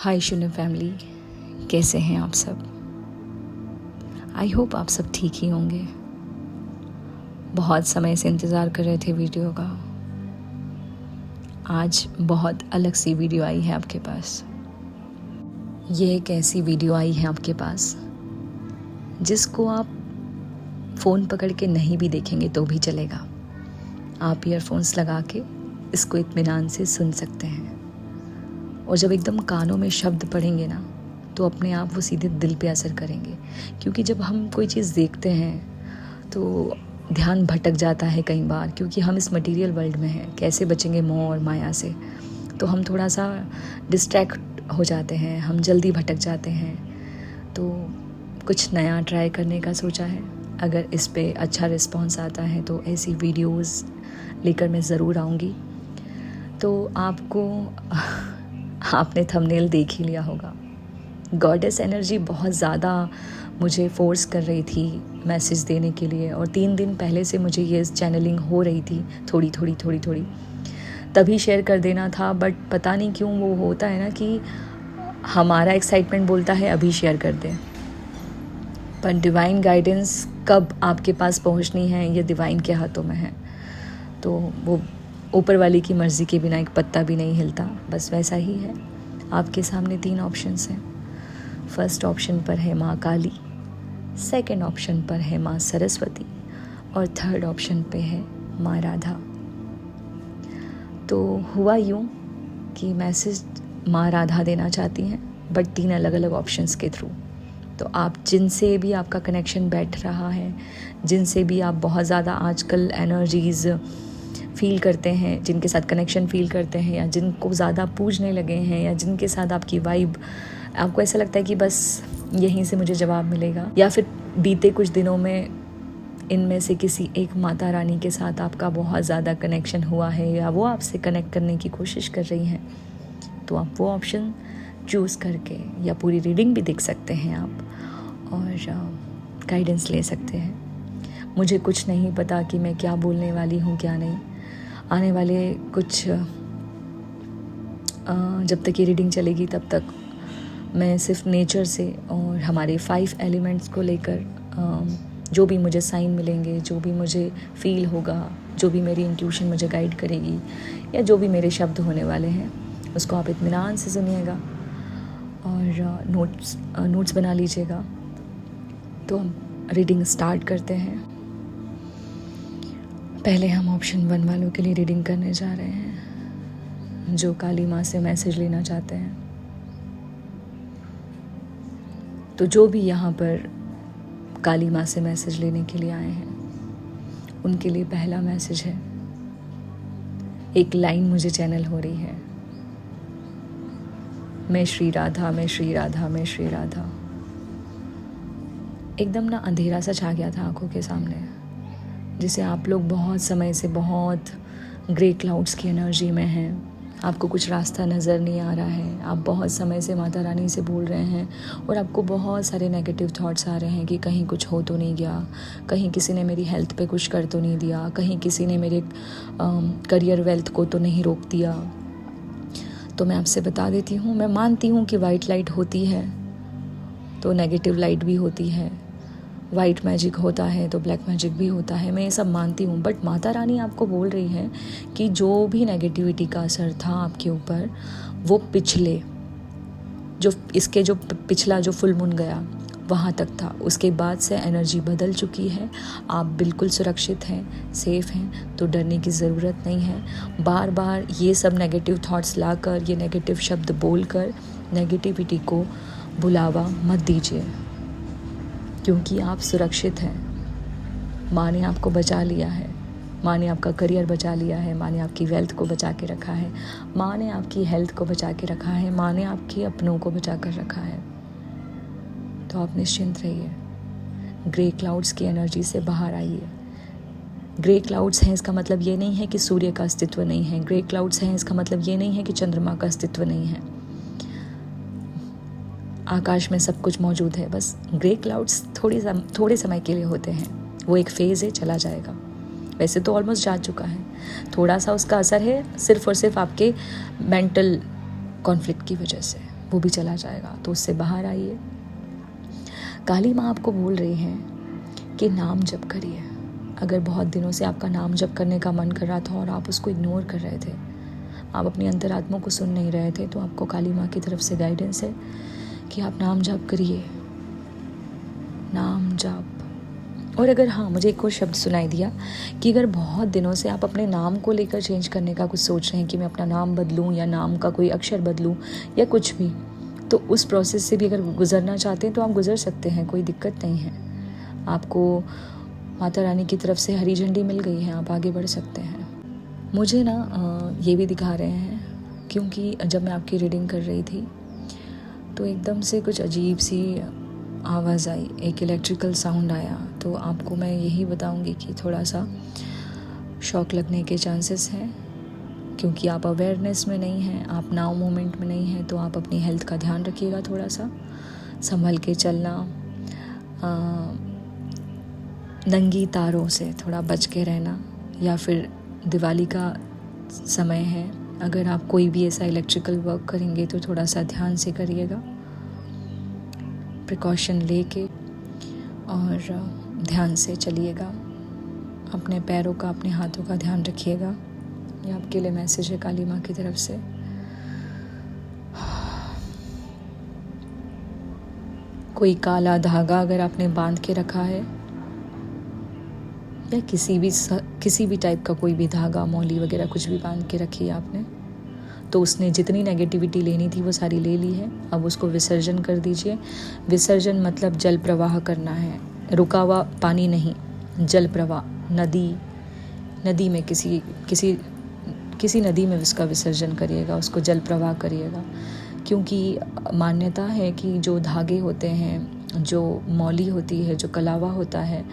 हाय शून्य फैमिली, कैसे हैं आप सब। आई होप आप सब ठीक ही होंगे। बहुत समय से इंतज़ार कर रहे थे वीडियो का। आज बहुत अलग सी वीडियो आई है आपके पास। ये एक ऐसी वीडियो आई है आपके पास जिसको आप फ़ोन पकड़ के नहीं भी देखेंगे तो भी चलेगा। आप ईयरफोन्स लगा के इसको इत्मीनान से सुन सकते हैं, और जब एकदम कानों में शब्द पड़ेंगे ना तो अपने आप वो सीधे दिल पे असर करेंगे। क्योंकि जब हम कोई चीज़ देखते हैं तो ध्यान भटक जाता है कई बार, क्योंकि हम इस मटेरियल वर्ल्ड में हैं। कैसे बचेंगे मोह और माया से, तो हम थोड़ा सा डिस्ट्रैक्ट हो जाते हैं, हम जल्दी भटक जाते हैं। तो कुछ नया ट्राई करने का सोचा है। अगर इस पे अच्छा रिस्पॉन्स आता है तो ऐसी वीडियोस लेकर मैं ज़रूर आऊँगी। तो आपने थंबनेल देख ही लिया होगा। गॉडेस एनर्जी बहुत ज़्यादा मुझे फोर्स कर रही थी मैसेज देने के लिए, और 3 दिन पहले से मुझे ये चैनलिंग हो रही थी थोड़ी थोड़ी। तभी शेयर कर देना था, बट पता नहीं क्यों वो होता है ना कि हमारा एक्साइटमेंट बोलता है अभी शेयर कर दें, पर डिवाइन गाइडेंस कब आपके पास पहुंचनी है ये डिवाइन के हाथों में है। तो वो ऊपर वाली की मर्ज़ी के बिना एक पत्ता भी नहीं हिलता, बस वैसा ही है। आपके सामने 3 ऑप्शंस हैं। फर्स्ट ऑप्शन पर है माँ काली, सेकंड ऑप्शन पर है माँ सरस्वती, और थर्ड ऑप्शन पे है माँ राधा। तो हुआ यूँ कि मैसेज माँ राधा देना चाहती हैं, बट 3 अलग अलग ऑप्शंस के थ्रू। तो आप जिनसे भी आपका कनेक्शन बैठ रहा है, जिनसे भी आप बहुत ज़्यादा आजकल एनर्जीज़ फील करते हैं, जिनके साथ कनेक्शन फील करते हैं, या जिनको ज़्यादा पूजने लगे हैं, या जिनके साथ आपकी वाइब, आपको ऐसा लगता है कि बस यहीं से मुझे जवाब मिलेगा, या फिर बीते कुछ दिनों में इनमें से किसी एक माता रानी के साथ आपका बहुत ज़्यादा कनेक्शन हुआ है, या वो आपसे कनेक्ट करने की कोशिश कर रही हैं, तो आप वो ऑप्शन चूज़ करके या पूरी रीडिंग भी देख सकते हैं आप, और गाइडेंस ले सकते हैं। मुझे कुछ नहीं पता कि मैं क्या बोलने वाली हूँ क्या नहीं। आने वाले कुछ जब तक ये रीडिंग चलेगी तब तक मैं सिर्फ नेचर से और हमारे 5 एलिमेंट्स को लेकर जो भी मुझे साइन मिलेंगे, जो भी मुझे फील होगा, जो भी मेरी इंट्यूशन मुझे गाइड करेगी, या जो भी मेरे शब्द होने वाले हैं, उसको आप इत्मीनान से सुनिएगा और नोट्स बना लीजिएगा। तो हम रीडिंग स्टार्ट करते हैं। पहले हम ऑप्शन 1 वालों के लिए रीडिंग करने जा रहे हैं, जो काली माँ से मैसेज लेना चाहते हैं। तो जो भी यहाँ पर काली माँ से मैसेज लेने के लिए आए हैं, उनके लिए पहला मैसेज है। एक लाइन मुझे चैनल हो रही है, मैं श्री राधा, मैं श्री राधा, मैं श्री राधा। एकदम ना अंधेरा सा छा गया था आंखों के सामने, जिसे आप लोग बहुत समय से बहुत ग्रे क्लाउड्स की एनर्जी में हैं। आपको कुछ रास्ता नज़र नहीं आ रहा है। आप बहुत समय से माता रानी से बोल रहे हैं, और आपको बहुत सारे नेगेटिव थॉट्स आ रहे हैं कि कहीं कुछ हो तो नहीं गया, कहीं किसी ने मेरी हेल्थ पे कुछ कर तो नहीं दिया, कहीं किसी ने मेरे करियर वेल्थ को तो नहीं रोक दिया। तो मैं आपसे बता देती हूँ, मैं मानती हूँ कि वाइट लाइट होती है तो नेगेटिव लाइट भी होती है, वाइट मैजिक होता है तो ब्लैक मैजिक भी होता है, मैं ये सब मानती हूँ। बट माता रानी आपको बोल रही है कि जो भी नेगेटिविटी का असर था आपके ऊपर, वो पिछले जो पिछला जो फुल मून गया वहाँ तक था। उसके बाद से एनर्जी बदल चुकी है। आप बिल्कुल सुरक्षित हैं, सेफ हैं, तो डरने की ज़रूरत नहीं है। बार बार ये सब नेगेटिव थॉट्स लाकर, ये नेगेटिव शब्द बोलकर नेगेटिविटी को बुलावा मत दीजिए, क्योंकि आप सुरक्षित हैं। माँ ने आपको बचा लिया है, माँ ने आपका करियर बचा लिया है, माँ ने आपकी वेल्थ को बचा के रखा है, माँ ने आपकी हेल्थ को बचा के रखा है, माँ ने आपके अपनों को बचा कर रखा है। तो आप निश्चिंत रहिए। ग्रे क्लाउड्स की एनर्जी से बाहर आइए। ग्रे क्लाउड्स हैं इसका मतलब ये नहीं है कि सूर्य का अस्तित्व नहीं है। ग्रे क्लाउड्स हैं इसका मतलब ये नहीं है कि चंद्रमा का अस्तित्व नहीं है। आकाश में सब कुछ मौजूद है, बस ग्रे क्लाउड्स थोड़े समय के लिए होते हैं। वो एक फेज़ है, चला जाएगा। वैसे तो ऑलमोस्ट जा चुका है। थोड़ा सा उसका असर है सिर्फ और सिर्फ आपके मेंटल कॉन्फ्लिक्ट की वजह से। वो भी चला जाएगा, तो उससे बाहर आइए। काली माँ आपको बोल रही हैं कि नाम जप करिए। अगर बहुत दिनों से आपका नाम जप करने का मन कर रहा था और आप उसको इग्नोर कर रहे थे, आप अपनी अंतरात्मा को सुन नहीं रहे थे, तो आपको काली माँ की तरफ से गाइडेंस है कि आप नाम जप करिए, नाम जप। और अगर हाँ, मुझे एक और शब्द सुनाई दिया कि अगर बहुत दिनों से आप अपने नाम को लेकर चेंज करने का कुछ सोच रहे हैं कि मैं अपना नाम बदलूं या नाम का कोई अक्षर बदलूं या कुछ भी, तो उस प्रोसेस से भी अगर गुजरना चाहते हैं तो आप गुजर सकते हैं, कोई दिक्कत नहीं है। आपको माता रानी की तरफ से हरी झंडी मिल गई है, आप आगे बढ़ सकते हैं। मुझे ना ये भी दिखा रहे हैं, क्योंकि जब मैं आपकी रीडिंग कर रही थी तो एकदम से कुछ अजीब सी आवाज़ आई, एक इलेक्ट्रिकल साउंड आया। तो आपको मैं यही बताऊंगी कि थोड़ा सा शॉक लगने के चांसेस हैं, क्योंकि आप अवेयरनेस में नहीं हैं, आप नाउ मोमेंट में नहीं हैं। तो आप अपनी हेल्थ का ध्यान रखिएगा, थोड़ा सा संभल के चलना, नंगी तारों से थोड़ा बच के रहना, या फिर दिवाली का समय है, अगर आप कोई भी ऐसा इलेक्ट्रिकल वर्क करेंगे तो थोड़ा सा ध्यान से करिएगा, प्रिकॉशन लेके और ध्यान से चलिएगा। अपने पैरों का, अपने हाथों का ध्यान रखिएगा। ये आपके लिए मैसेज है काली माँ की तरफ से। कोई काला धागा अगर आपने बांध के रखा है, या किसी भी टाइप का कोई भी धागा, मौली वगैरह कुछ भी बांध के रखी है आपने, तो उसने जितनी नेगेटिविटी लेनी थी वो सारी ले ली है। अब उसको विसर्जन कर दीजिए। विसर्जन मतलब जल प्रवाह करना है, रुका हुआ पानी नहीं, जल प्रवाह। नदी में किसी नदी में उसका विसर्जन करिएगा, उसको जल प्रवाह करिएगा। क्योंकि मान्यता है कि जो धागे होते हैं, जो मौली होती है, जो कलावा होता है,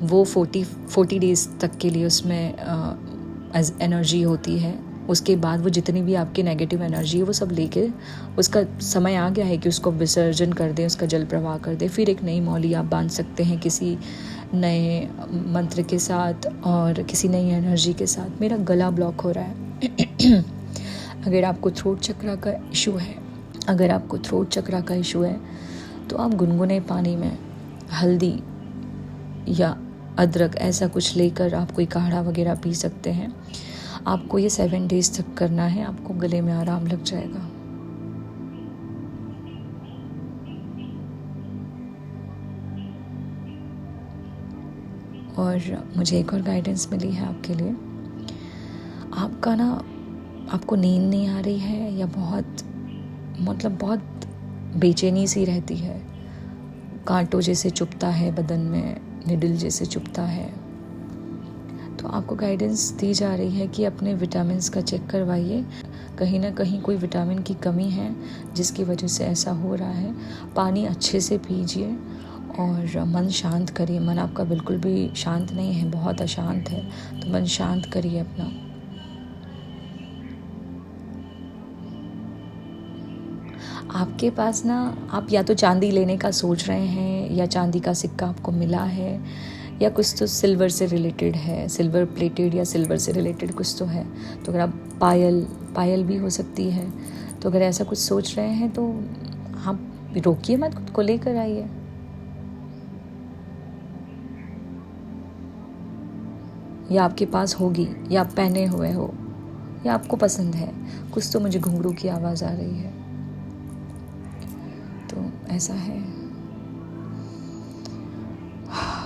वो 40 डेज़ तक के लिए उसमें एनर्जी होती है। उसके बाद वो जितनी भी आपकी नेगेटिव एनर्जी है वो सब लेके, उसका समय आ गया है कि उसको विसर्जन कर दें, उसका जल प्रवाह कर दें। फिर एक नई मौली आप बांध सकते हैं किसी नए मंत्र के साथ और किसी नई एनर्जी के साथ। मेरा गला ब्लॉक हो रहा है। अगर आपको थ्रोट चक्रा का इशू है तो आप गुनगुने पानी में हल्दी या अदरक ऐसा कुछ लेकर आप कोई काढ़ा वगैरह पी सकते हैं। आपको ये 7 डेज़ तक करना है, आपको गले में आराम लग जाएगा। और मुझे एक और गाइडेंस मिली है आपके लिए। आपको नींद नहीं आ रही है या बहुत बेचैनी सी रहती है, कांटों जैसे चुभता है बदन में, निडल जैसे चुभता है, तो आपको गाइडेंस दी जा रही है कि अपने विटामिन्स का चेक करवाइए। कहीं ना कहीं कोई विटामिन की कमी है जिसकी वजह से ऐसा हो रहा है। पानी अच्छे से पीजिए और मन शांत करिए। मन आपका बिल्कुल भी शांत नहीं है, बहुत अशांत है, तो मन शांत करिए अपना। आपके पास ना, आप या तो चांदी लेने का सोच रहे हैं या चांदी का सिक्का आपको मिला है, या कुछ तो सिल्वर से रिलेटेड है, सिल्वर प्लेटेड या सिल्वर से रिलेटेड कुछ तो है। तो अगर आप पायल भी हो सकती है। तो अगर ऐसा कुछ सोच रहे हैं तो आप रोकिए मत, खुद को लेकर आइए। या आपके पास होगी, या आप पहने हुए हो, या आपको पसंद है कुछ, तो मुझे घुंघरू की आवाज़ आ रही है, तो ऐसा है।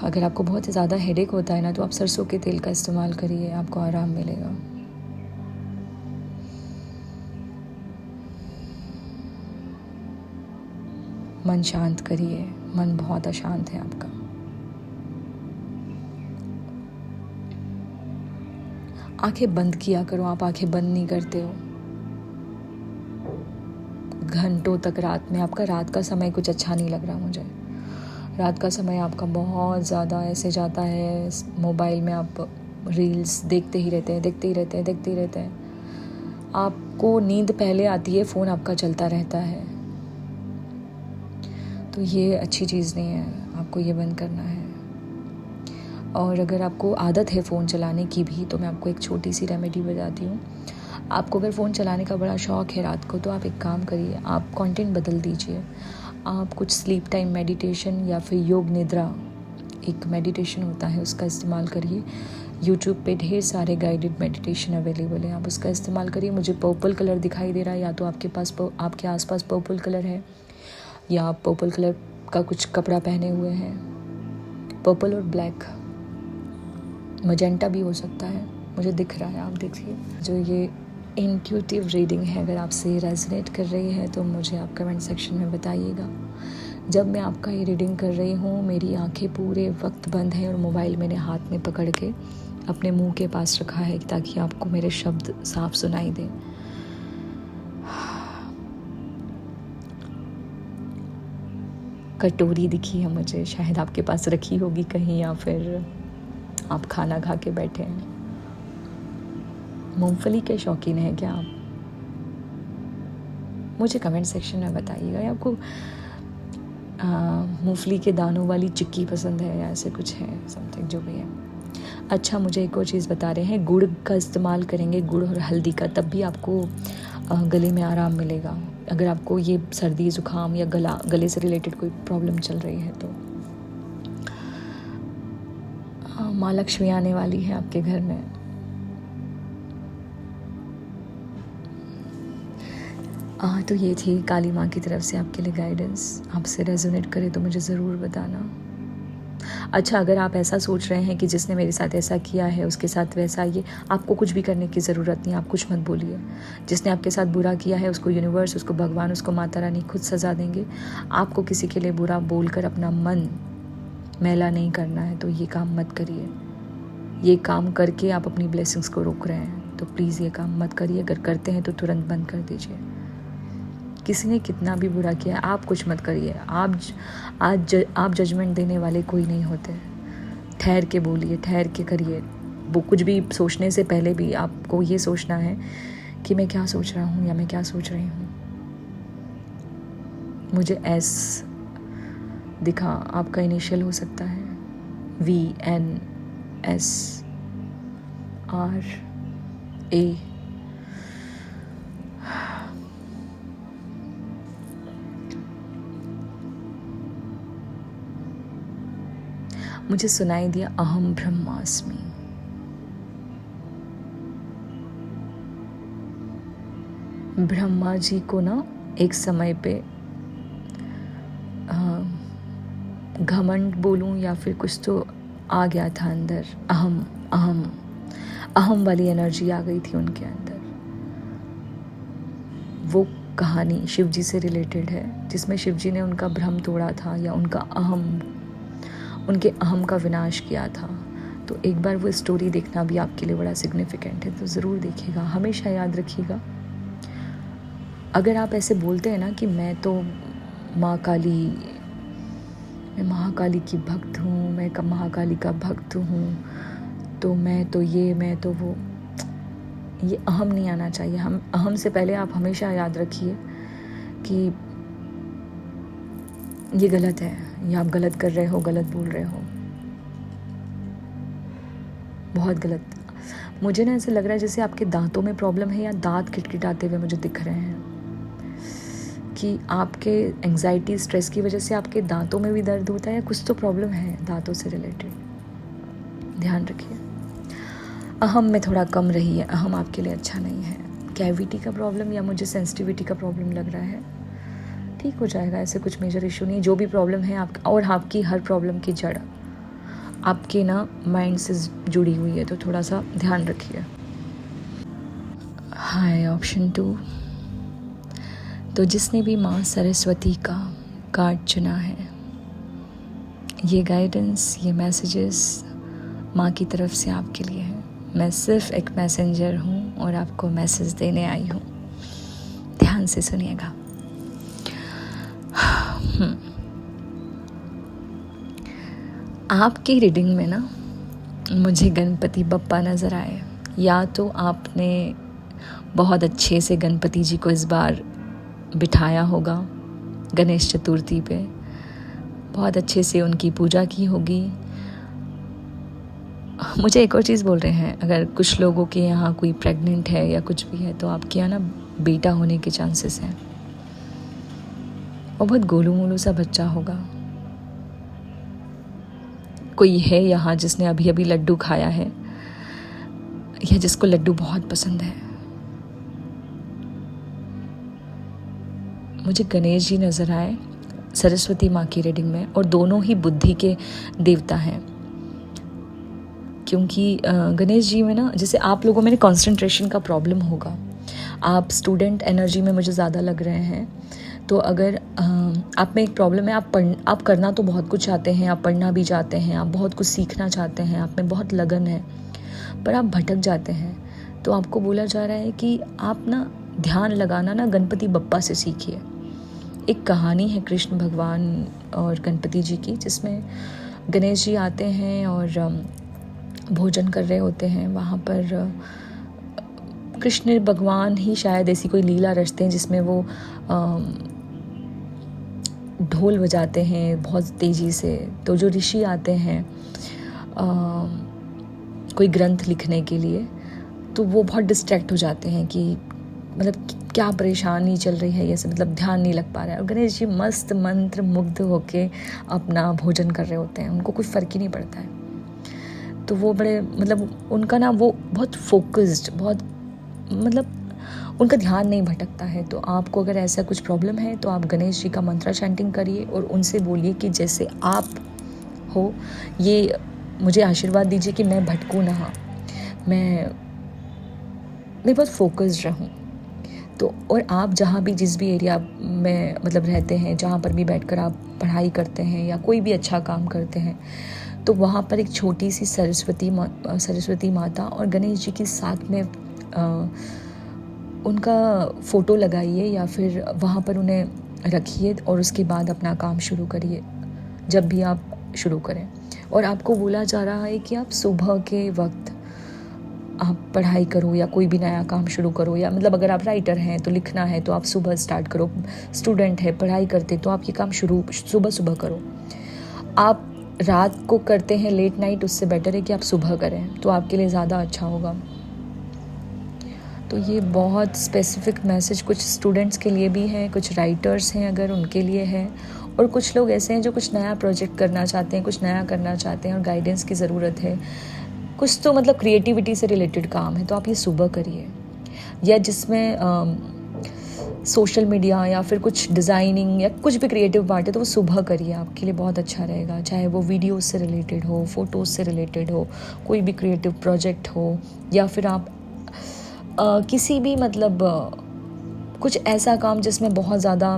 अगर आपको बहुत ज़्यादा हेडेक होता है ना, तो आप सरसों के तेल का इस्तेमाल करिए, आपको आराम मिलेगा। मन शांत करिए, मन बहुत अशांत है आपका। आंखें बंद किया करो, आप आंखें बंद नहीं करते हो घंटों तक रात में। आपका रात का समय कुछ अच्छा नहीं लग रहा मुझे। रात का समय आपका बहुत ज़्यादा ऐसे जाता है, मोबाइल में आप रील्स देखते ही रहते हैं। आपको नींद पहले आती है, फ़ोन आपका चलता रहता है, तो ये अच्छी चीज़ नहीं है, आपको ये बंद करना है। और अगर आपको आदत है फ़ोन चलाने की भी, तो मैं आपको एक छोटी सी रेमेडी बताती हूँ। आपको अगर फ़ोन चलाने का बड़ा शौक़ है रात को, तो आप एक काम करिए, आप कंटेंट बदल दीजिए। आप कुछ स्लीप टाइम मेडिटेशन या फिर योग निद्रा, एक मेडिटेशन होता है, उसका इस्तेमाल करिए। यूट्यूब पे ढेर सारे गाइडेड मेडिटेशन अवेलेबल है, आप उसका इस्तेमाल करिए। मुझे पर्पल कलर दिखाई दे रहा है, या तो आपके आसपास पर्पल कलर है, या आप पर्पल कलर का कुछ कपड़ा पहने हुए हैं। पर्पल और ब्लैक, मजेंटा भी हो सकता है, मुझे दिख रहा है, आप देखिए। जो ये इंट्यूटिव रीडिंग है, अगर आपसे रेजोनेट कर रही है तो मुझे आप कमेंट सेक्शन में बताइएगा। जब मैं आपका ये रीडिंग कर रही हूँ, मेरी आंखें पूरे वक्त बंद हैं और मोबाइल मैंने हाथ में पकड़ के अपने मुंह के पास रखा है, ताकि आपको मेरे शब्द साफ सुनाई दें। कटोरी दिखी है मुझे, शायद आपके पास रखी होगी कहीं, या फिर आप खाना खा के बैठे हैं। मूंगफली के शौकीन हैं क्या आप? मुझे कमेंट सेक्शन में बताइएगा। या आपको मूंगफली के दानों वाली चिक्की पसंद है, या ऐसे कुछ है, समथिंग जो भी है। अच्छा, मुझे एक और चीज़ बता रहे हैं, गुड़ का इस्तेमाल करेंगे, गुड़ और हल्दी का, तब भी आपको गले में आराम मिलेगा। अगर आपको ये सर्दी ज़ुकाम या गले से रिलेटेड कोई प्रॉब्लम चल रही है तो। माँ लक्ष्मी आने वाली है आपके घर में। तो ये थी काली माँ की तरफ से आपके लिए गाइडेंस। आपसे रेजोनेट करे तो मुझे ज़रूर बताना। अच्छा, अगर आप ऐसा सोच रहे हैं कि जिसने मेरे साथ ऐसा किया है उसके साथ वैसा, ये आपको कुछ भी करने की ज़रूरत नहीं, आप कुछ मत बोलिए। जिसने आपके साथ बुरा किया है उसको यूनिवर्स, उसको भगवान, उसको माता रानी खुद सज़ा देंगे। आपको किसी के लिए बुरा बोलकर अपना मन मैला नहीं करना है, तो ये काम मत करिए। ये काम करके आप अपनी ब्लेसिंग्स को रोक रहे हैं, तो प्लीज़ ये काम मत करिए। अगर करते हैं तो तुरंत बंद कर दीजिए। किसी ने कितना भी बुरा किया, आप कुछ मत करिए। आप जजमेंट देने वाले कोई नहीं होते। ठहर के बोलिए, ठहर के करिए। वो कुछ भी सोचने से पहले भी आपको ये सोचना है कि मैं क्या सोच रहा हूँ या मैं क्या सोच रही हूँ। मुझे एस दिखा, आपका इनिशियल हो सकता है VNSRA। मुझे सुनाई दिया अहम ब्रह्मास्मि। ब्रह्मा जी को ना एक समय पे घमंड बोलूं या फिर कुछ तो आ गया था अंदर। अहम वाली एनर्जी आ गई थी उनके अंदर। वो कहानी शिव जी से रिलेटेड है, जिसमें शिव जी ने उनका भ्रम तोड़ा था, या उनके अहम का विनाश किया था। तो एक बार वो स्टोरी देखना भी आपके लिए बड़ा सिग्निफिकेंट है, तो ज़रूर देखिएगा। हमेशा याद रखिएगा, अगर आप ऐसे बोलते हैं ना कि मैं तो मैं महाकाली की भक्त हूँ, मैं महाकाली का भक्त हूँ, तो मैं तो ये, मैं तो वो, ये अहम नहीं आना चाहिए। अहम से पहले आप हमेशा याद रखिए कि ये गलत है, या आप गलत कर रहे हो, गलत बोल रहे हो, बहुत गलत। मुझे ना ऐसे लग रहा है जैसे आपके दांतों में प्रॉब्लम है, या दांत खिटखिटाते हुए मुझे दिख रहे हैं, कि आपके एंजाइटी स्ट्रेस की वजह से आपके दांतों में भी दर्द होता है, या कुछ तो प्रॉब्लम है दांतों से रिलेटेड। ध्यान रखिए, अहम में थोड़ा कम रहिए, अहम आपके लिए अच्छा नहीं है। कैविटी का प्रॉब्लम या मुझे सेंसिटिविटी का प्रॉब्लम लग रहा है, ठीक हो जाएगा, ऐसे कुछ मेजर इशू नहीं। जो भी प्रॉब्लम है और आपकी हर प्रॉब्लम की जड़ आपके ना माइंड से जुड़ी हुई है, तो थोड़ा सा ध्यान रखिए। हाय ऑप्शन 2। तो जिसने भी माँ सरस्वती का कार्ड चुना है, ये गाइडेंस, ये मैसेजेस माँ की तरफ से आपके लिए है। मैं सिर्फ एक मैसेंजर हूँ और आपको मैसेज देने आई हूँ। ध्यान से सुनिएगा। आपकी रीडिंग में ना मुझे गणपति बप्पा नज़र आए। या तो आपने बहुत अच्छे से गणपति जी को इस बार बिठाया होगा गणेश चतुर्थी पे, बहुत अच्छे से उनकी पूजा की होगी, मुझे एक और चीज़ बोल रहे हैं, अगर कुछ लोगों के यहाँ कोई प्रेग्नेंट है या कुछ भी है तो आपके यहाँ ना बेटा होने के चांसेस हैं, और बहुत गोलू मोलू सा बच्चा होगा। कोई है यहाँ जिसने अभी अभी लड्डू खाया है या जिसको लड्डू बहुत पसंद है? मुझे गणेश जी नज़र आए सरस्वती माँ की रीडिंग में, और दोनों ही बुद्धि के देवता हैं। क्योंकि गणेश जी में ना, जैसे आप लोगों में कंसंट्रेशन का प्रॉब्लम होगा, आप स्टूडेंट एनर्जी में मुझे ज़्यादा लग रहे हैं, तो अगर आप में एक प्रॉब्लम है, आप करना तो बहुत कुछ चाहते हैं, आप पढ़ना भी चाहते हैं, आप बहुत कुछ सीखना चाहते हैं, आप में बहुत लगन है, पर आप भटक जाते हैं। तो आपको बोला जा रहा है कि आप ना ध्यान लगाना ना गणपति बप्पा से सीखिए। एक कहानी है कृष्ण भगवान और गणपति जी की, जिसमें गणेश जी आते हैं और भोजन कर रहे होते हैं। वहाँ पर कृष्ण भगवान ही शायद ऐसी कोई लीला रचते हैं जिसमें वो ढोल बजाते हैं बहुत तेज़ी से। तो जो ऋषि आते हैं कोई ग्रंथ लिखने के लिए, तो वो बहुत डिस्ट्रैक्ट हो जाते हैं कि मतलब क्या परेशानी चल रही है, ये सब मतलब ध्यान नहीं लग पा रहा है। और गणेश जी मस्त मंत्र मुग्ध होके अपना भोजन कर रहे होते हैं, उनको कोई फ़र्क ही नहीं पड़ता है। तो वो बड़े मतलब उनका ना वो बहुत फोकस्ड, बहुत मतलब उनका ध्यान नहीं भटकता है। तो आपको अगर ऐसा कुछ प्रॉब्लम है तो आप गणेश जी का मंत्रा चैंटिंग करिए और उनसे बोलिए कि जैसे आप हो, ये मुझे आशीर्वाद दीजिए कि मैं भटकूँ ना, मैं बहुत फोकस्ड रहूँ। तो और आप जहाँ भी जिस भी एरिया में मतलब रहते हैं, जहाँ पर भी बैठकर आप पढ़ाई करते हैं या कोई भी अच्छा काम करते हैं, तो वहाँ पर एक छोटी सी सरस्वती माता और गणेश जी के साथ में उनका फ़ोटो लगाइए या फिर वहाँ पर उन्हें रखिए और उसके बाद अपना काम शुरू करिए जब भी आप शुरू करें। और आपको बोला जा रहा है कि आप सुबह के वक्त आप पढ़ाई करो या कोई भी नया काम शुरू करो, या मतलब अगर आप राइटर हैं तो लिखना है तो आप सुबह स्टार्ट करो, स्टूडेंट है पढ़ाई करते तो आप ये काम शुरू सुबह करो। आप रात को करते हैं लेट नाइट, उससे बेटर है कि आप सुबह करें, तो आपके लिए ज़्यादा अच्छा होगा। तो ये बहुत स्पेसिफिक मैसेज कुछ स्टूडेंट्स के लिए भी है, कुछ राइटर्स हैं अगर उनके लिए है, और कुछ लोग ऐसे हैं जो कुछ नया प्रोजेक्ट करना चाहते हैं, कुछ नया करना चाहते हैं और गाइडेंस की ज़रूरत है। कुछ तो मतलब क्रिएटिविटी से रिलेटेड काम है, तो आप ये सुबह करिए। या जिसमें सोशल मीडिया या फिर कुछ डिज़ाइनिंग या कुछ भी क्रिएटिव पार्ट है तो वो सुबह करिए, आपके लिए बहुत अच्छा रहेगा। चाहे वो वीडियोस से रिलेटेड हो, फोटोज़ से रिलेटेड हो, कोई भी क्रिएटिव प्रोजेक्ट हो, या फिर आप किसी भी मतलब कुछ ऐसा काम जिसमें बहुत ज़्यादा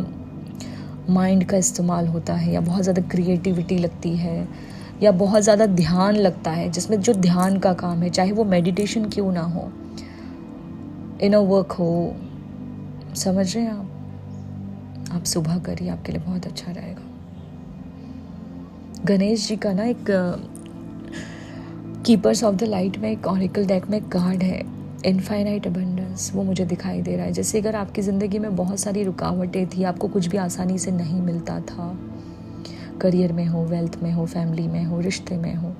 माइंड का इस्तेमाल होता है या बहुत ज़्यादा क्रिएटिविटी लगती है या बहुत ज़्यादा ध्यान लगता है, जिसमें जो ध्यान का काम है, चाहे वो मेडिटेशन क्यों ना हो, इनर वर्क हो, समझ रहे हैं आप सुबह करिए, आपके लिए बहुत अच्छा रहेगा। गणेश जी का ना एक कीपर्स ऑफ द लाइट में एक ऑरेकल डेक में एक कार्ड है इनफाइनाइट अबंडेंस, वो मुझे दिखाई दे रहा है। जैसे अगर आपकी ज़िंदगी में बहुत सारी रुकावटें थी, आपको कुछ भी आसानी से नहीं मिलता था, करियर में हो, वेल्थ में हो, फैमिली में हो, रिश्ते में हो,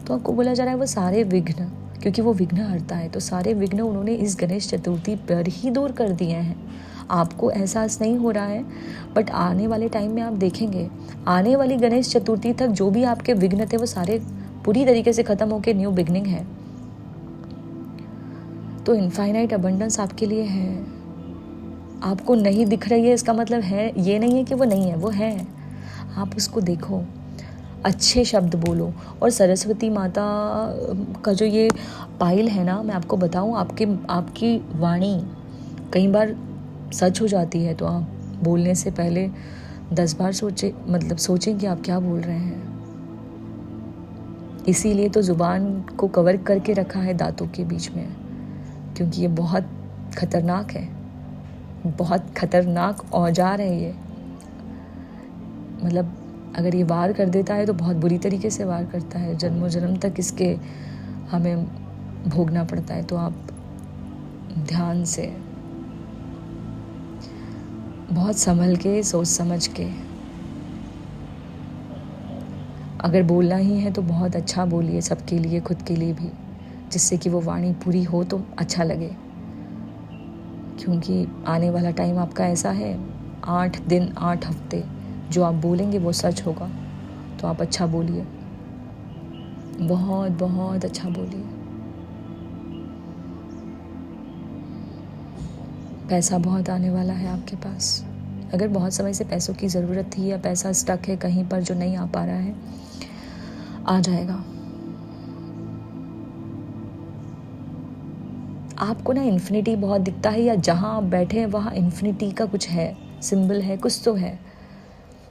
तो आपको बोला जा रहा है वो सारे विघ्न, क्योंकि वो विघ्न हरता है, तो सारे विघ्न उन्होंने इस गणेश चतुर्थी पर ही दूर कर दिए हैं। आपको एहसास नहीं हो रहा है, बट आने वाले टाइम में आप देखेंगे, आने वाली गणेश चतुर्थी तक जो भी आपके विघ्न थे वो सारे पूरी तरीके से ख़त्म होकर न्यू बिगनिंग है। तो इनफाइनाइट अबंडेंस आपके लिए है। आपको नहीं दिख रही है इसका मतलब है ये नहीं है कि वो नहीं है, वो है, आप उसको देखो, अच्छे शब्द बोलो। और सरस्वती माता का जो ये पायल है ना, मैं आपको बताऊं, आपकी वाणी कई बार सच हो जाती है, तो आप बोलने से पहले 10 बार सोचें कि आप क्या बोल रहे हैं। इसीलिए तो ज़ुबान को कवर करके रखा है दांतों के बीच में, क्योंकि ये बहुत खतरनाक है, बहुत खतरनाक औजार है ये। मतलब अगर ये वार कर देता है तो बहुत बुरी तरीके से वार करता है, जन्मों जन्म तक इसके हमें भोगना पड़ता है। तो आप ध्यान से, बहुत संभल के, सोच समझ के अगर बोलना ही है तो बहुत अच्छा बोलिए, सबके लिए, खुद के लिए भी, जिससे कि वो वाणी पूरी हो तो अच्छा लगे। क्योंकि आने वाला टाइम आपका ऐसा है, 8 दिन 8 हफ्ते जो आप बोलेंगे वो सच होगा। तो आप अच्छा बोलिए, बहुत बहुत अच्छा बोलिए। पैसा बहुत आने वाला है आपके पास। अगर बहुत समय से पैसों की ज़रूरत थी या पैसा स्टक है कहीं पर जो नहीं आ पा रहा है, आ जाएगा। आपको ना इन्फिनिटी बहुत दिखता है, या जहाँ आप बैठे हैं वहाँ इन्फिनिटी का कुछ है, सिंबल है, कुछ तो है।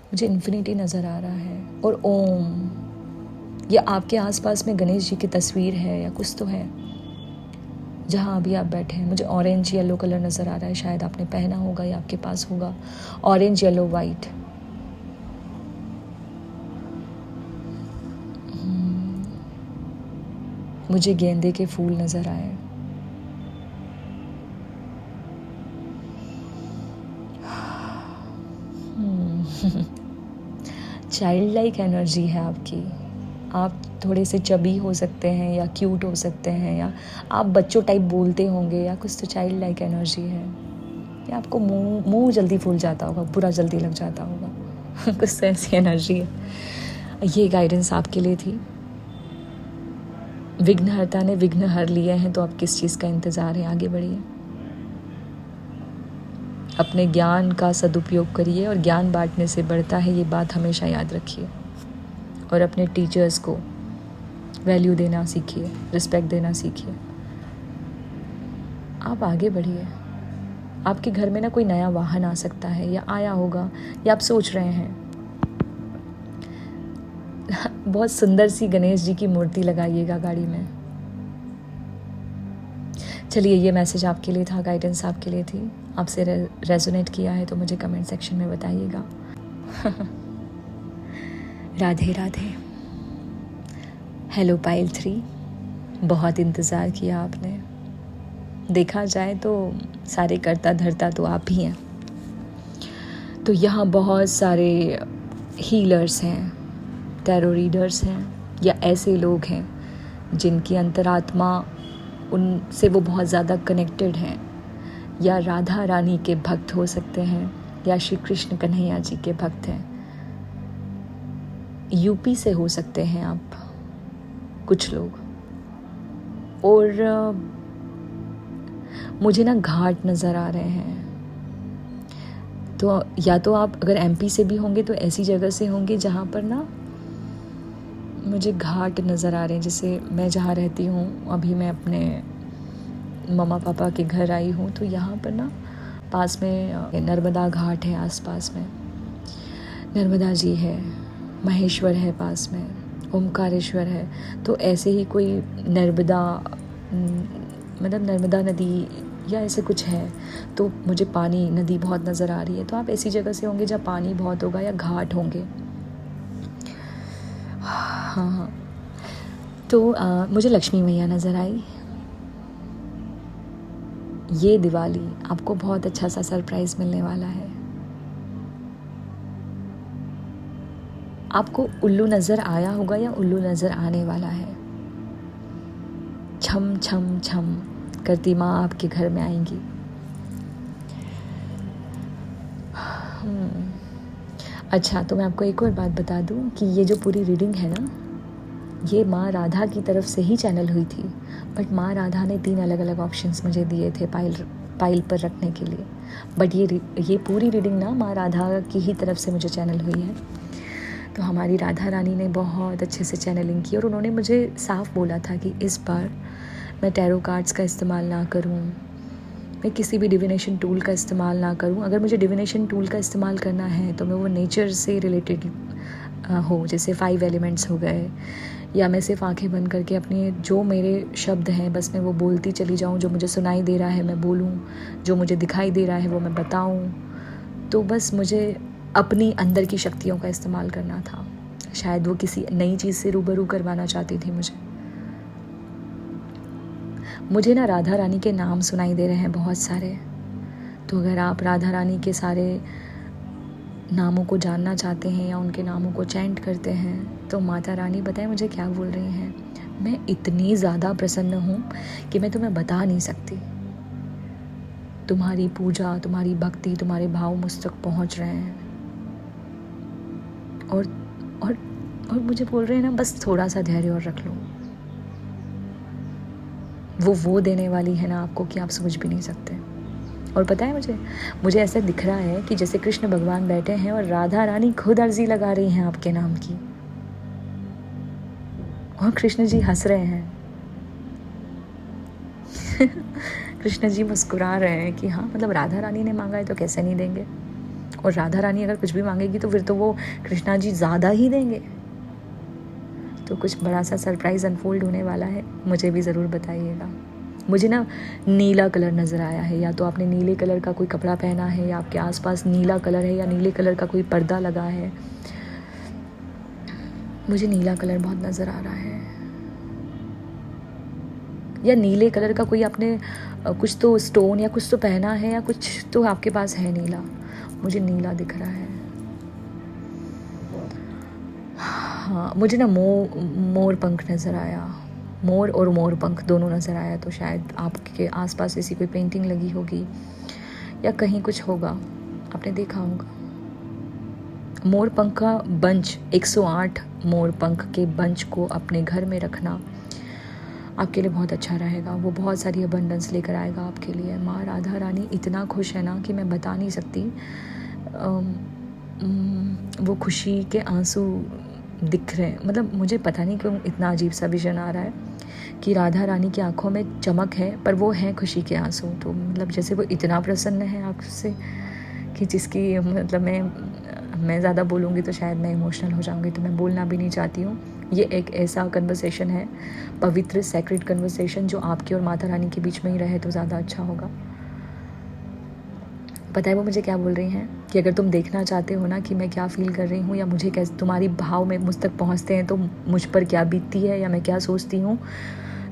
मुझे इन्फिनिटी नज़र आ रहा है, और ओम, या आपके आसपास में गणेश जी की तस्वीर है या कुछ तो है जहाँ अभी आप बैठे हैं। मुझे ऑरेंज येलो कलर नज़र आ रहा है, शायद आपने पहना होगा या आपके पास होगा। Orange yellow white. मुझे गेंदे के फूल नज़र आए। चाइल्ड लाइक एनर्जी है आपकी। आप थोड़े से चबी हो सकते हैं या क्यूट हो सकते हैं, या आप बच्चों टाइप बोलते होंगे, या कुछ तो चाइल्ड लाइक एनर्जी है। या आपको मुंह जल्दी फूल जाता होगा, बुरा जल्दी लग जाता होगा। कुछ तो ऐसी एनर्जी है। ये गाइडेंस आपके लिए थी। विघ्नहर्ता ने विघ्न हर लिए हैं, तो अब किस चीज़ का इंतज़ार है, आगे बढ़िए। अपने ज्ञान का सदुपयोग करिए, और ज्ञान बांटने से बढ़ता है, ये बात हमेशा याद रखिए। और अपने टीचर्स को वैल्यू देना सीखिए, रिस्पेक्ट देना सीखिए। आप आगे बढ़िए। आपके घर में ना कोई नया वाहन आ सकता है, या आया होगा, या आप सोच रहे हैं। बहुत सुंदर सी गणेश जी की मूर्ति लगाइएगा गाड़ी में। चलिए, ये मैसेज आपके लिए था, गाइडेंस आपके लिए थी। आपसे रेजोनेट किया है तो मुझे कमेंट सेक्शन में बताइएगा। राधे राधे। हेलो पाइल 3, बहुत इंतज़ार किया आपने। देखा जाए तो सारे करता धरता तो आप ही हैं। तो यहाँ बहुत सारे हीलर्स हैं, टैरो रीडर्स हैं, या ऐसे लोग हैं जिनकी अंतरात्मा, उनसे वो बहुत ज़्यादा कनेक्टेड हैं, या राधा रानी के भक्त हो सकते हैं, या श्री कृष्ण कन्हैया जी के भक्त हैं। यूपी से हो सकते हैं आप कुछ लोग। और मुझे ना घाट नज़र आ रहे हैं। तो या तो आप अगर एमपी से भी होंगे तो ऐसी जगह से होंगे जहाँ पर ना मुझे घाट नज़र आ रहे हैं। जैसे मैं जहाँ रहती हूँ, अभी मैं अपने मम्मा पापा के घर आई हूँ, तो यहाँ पर ना पास में नर्मदा घाट है, आसपास में नर्मदा जी है, महेश्वर है पास में, ओमकारेश्वर है। तो ऐसे ही कोई नर्मदा, मतलब नर्मदा नदी या ऐसे कुछ है, तो मुझे पानी, नदी बहुत नज़र आ रही है। तो आप ऐसी जगह से होंगे जहाँ पानी बहुत होगा, या घाट होंगे। हाँ। तो मुझे लक्ष्मी मैया नज़र आई। ये दिवाली आपको बहुत अच्छा सा सरप्राइज़ मिलने वाला है। आपको उल्लू नज़र आया होगा, या उल्लू नज़र आने वाला है। छम छम छम करती माँ आपके घर में आएंगी। अच्छा, तो मैं आपको एक और बात बता दूं कि ये जो पूरी रीडिंग है ना, ये माँ राधा की तरफ से ही चैनल हुई थी। बट माँ राधा ने 3 अलग अलग ऑप्शंस मुझे दिए थे पाइल पर रखने के लिए। बट ये पूरी रीडिंग ना माँ राधा की ही तरफ से मुझे चैनल हुई है। तो हमारी राधा रानी ने बहुत अच्छे से चैनलिंग की, और उन्होंने मुझे साफ बोला था कि इस बार मैं टैरो कार्ड्स का इस्तेमाल ना करूं, मैं किसी भी डिविनेशन टूल का इस्तेमाल ना करूं। अगर मुझे डिविनेशन टूल का इस्तेमाल करना है तो मैं वो नेचर से रिलेटेड हो, जैसे 5 एलिमेंट्स हो गए, या मैं सिर्फ आंखें बंद करके अपने जो मेरे शब्द हैं बस मैं वो बोलती चली जाऊं, जो मुझे सुनाई दे रहा है मैं बोलूं, जो मुझे दिखाई दे रहा है वो मैं बताऊं। तो बस मुझे अपनी अंदर की शक्तियों का इस्तेमाल करना था। शायद वो किसी नई चीज़ से रूबरू करवाना चाहती थी मुझे ना राधा रानी के नाम सुनाई दे रहे हैं बहुत सारे। तो अगर आप राधा रानी के सारे नामों को जानना चाहते हैं या उनके नामों को चैंट करते हैं, तो माता रानी बताए मुझे क्या बोल रही हैं। मैं इतनी ज़्यादा प्रसन्न हूँ कि मैं तुम्हें बता नहीं सकती। तुम्हारी पूजा, तुम्हारी भक्ति, तुम्हारे भाव मुझ तक पहुँच रहे हैं। और और और मुझे बोल रहे हैं ना, बस थोड़ा सा धैर्य और रख लो। वो देने वाली है ना आपको कि आप सोच भी नहीं सकते। और पता है मुझे ऐसा दिख रहा है कि जैसे कृष्ण भगवान बैठे हैं और राधा रानी खुद अर्जी लगा रही हैं आपके नाम की, और कृष्ण जी हंस रहे हैं। कृष्ण जी मुस्कुरा रहे हैं कि हाँ, मतलब राधा रानी ने मांगा है तो कैसे नहीं देंगे। और राधा रानी अगर कुछ भी मांगेगी तो फिर तो वो कृष्णा जी ज़्यादा ही देंगे। तो कुछ बड़ा सा सरप्राइज़ अनफोल्ड होने वाला है, मुझे भी ज़रूर बताइएगा। मुझे ना नीला कलर नज़र आया है, या तो आपने नीले कलर का कोई कपड़ा पहना है, या आपके आसपास नीला कलर है, या नीले कलर का कोई पर्दा लगा है। मुझे नीला कलर बहुत नज़र आ रहा है, या नीले कलर का कोई आपने कुछ तो स्टोन या कुछ तो पहना है, या कुछ तो आपके पास है नीला। मुझे नीला दिख रहा है। हाँ, मुझे ना मोर पंख नज़र आया। मोर और मोर पंख दोनों नज़र आया। तो शायद आपके आसपास ऐसी कोई पेंटिंग लगी होगी या कहीं कुछ होगा, आपने देखा होगा। मोर पंख का बंच, 108 मोर पंख के बंच को अपने घर में रखना आपके लिए बहुत अच्छा रहेगा। वो बहुत सारी अबंडेंस लेकर आएगा आपके लिए। माँ राधा रानी इतना खुश है ना कि मैं बता नहीं सकती। वो खुशी के आंसू दिख रहे हैं। मतलब मुझे पता नहीं क्यों इतना अजीब सा विजन आ रहा है कि राधा रानी की आंखों में चमक है, पर वो हैं खुशी के आंसू। तो मतलब जैसे वो इतना प्रसन्न है आपसे कि जिसकी मतलब मैं ज़्यादा बोलूँगी तो शायद मैं इमोशनल हो जाऊँगी, तो मैं बोलना भी नहीं चाहती हूँ। ये एक ऐसा कन्वर्सेशन है, पवित्र सैक्रेड कन्वर्सेशन, जो आपकी और माता रानी के बीच में ही रहे तो ज़्यादा अच्छा होगा। पता है वो मुझे क्या बोल रही हैं कि अगर तुम देखना चाहते हो ना कि मैं क्या फ़ील कर रही हूँ, या मुझे कैसे तुम्हारी भाव में मुझ तक पहुँचते हैं तो मुझ पर क्या बीतती है या मैं क्या सोचती हूँ,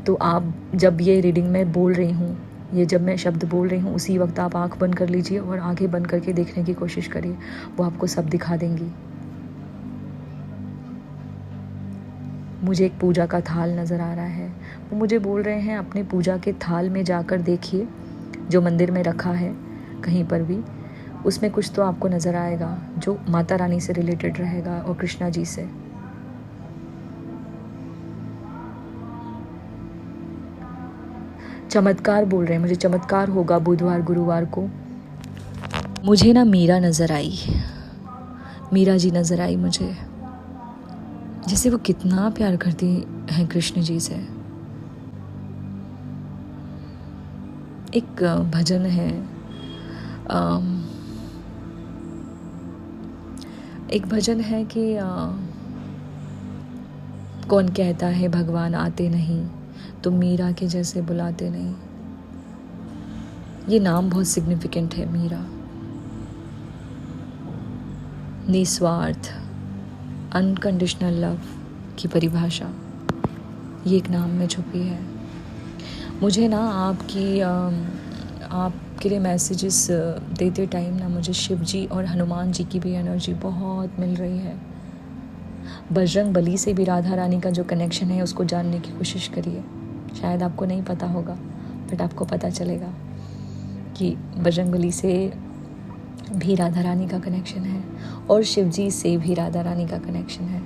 तो आप जब ये रीडिंग में बोल रही हूँ, ये जब मैं शब्द बोल रही हूँ, उसी वक्त आप आँख बंद कर लीजिए और आँखें बंद करके देखने की कोशिश करिए। वो आपको सब दिखा देंगी। मुझे एक पूजा का थाल नज़र आ रहा है। वो मुझे बोल रहे हैं अपने पूजा के थाल में जाकर देखिए, जो मंदिर में रखा है कहीं पर भी, उसमें कुछ तो आपको नज़र आएगा जो माता रानी से रिलेटेड रहेगा और कृष्णा जी से। चमत्कार बोल रहे हैं, मुझे चमत्कार होगा बुधवार गुरुवार को। मुझे ना मीरा नज़र आई, मीरा जी नज़र आई मुझे, जैसे वो कितना प्यार करती हैं कृष्ण जी से। एक भजन है, एक भजन है कि कौन कहता है भगवान आते नहीं, तो मीरा के जैसे बुलाते नहीं। ये नाम बहुत सिग्निफिकेंट है, मीरा। निस्वार्थ, अनकंडीशनल लव की परिभाषा ये एक नाम में छुपी है। मुझे ना आपके लिए मैसेजेस देते टाइम ना मुझे शिव जी और हनुमान जी की भी एनर्जी बहुत मिल रही है। बजरंग बली से भी राधा रानी का जो कनेक्शन है उसको जानने की कोशिश करिए। शायद आपको नहीं पता होगा, बट आपको पता चलेगा कि बजरंग बली से भी राधा रानी का कनेक्शन है और शिव जी से भी राधा रानी का कनेक्शन है।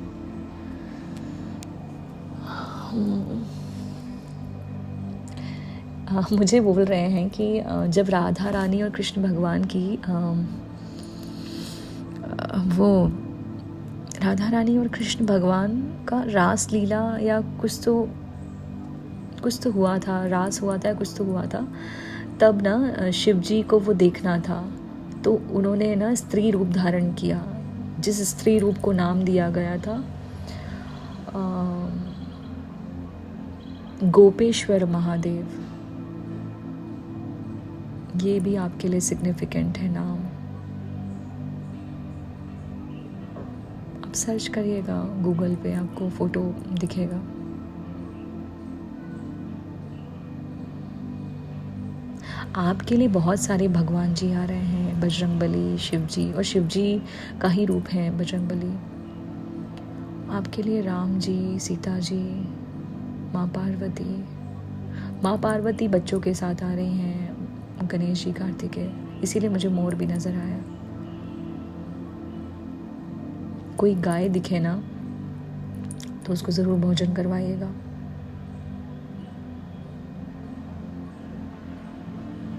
मुझे बोल रहे हैं कि जब राधा रानी और कृष्ण भगवान की वो राधा रानी और कृष्ण भगवान का रास लीला या कुछ तो हुआ था, रास हुआ था या कुछ तो हुआ था, तब ना शिव जी को वो देखना था, तो उन्होंने ना स्त्री रूप धारण किया, जिस स्त्री रूप को नाम दिया गया था गोपेश्वर महादेव। ये भी आपके लिए सिग्निफिकेंट है नाम। आप सर्च करिएगा गूगल पे, आपको फ़ोटो दिखेगा। आपके लिए बहुत सारे भगवान जी आ रहे हैं, बजरंगबली, शिव जी, और शिव जी का ही रूप है बजरंगबली। आपके लिए राम जी, सीता जी, माँ पार्वती। माँ पार्वती बच्चों के साथ आ रही हैं, गणेश जी, कार्तिकेय, इसीलिए मुझे मोर भी नज़र आया। कोई गाय दिखे ना तो उसको ज़रूर भोजन करवाइएगा।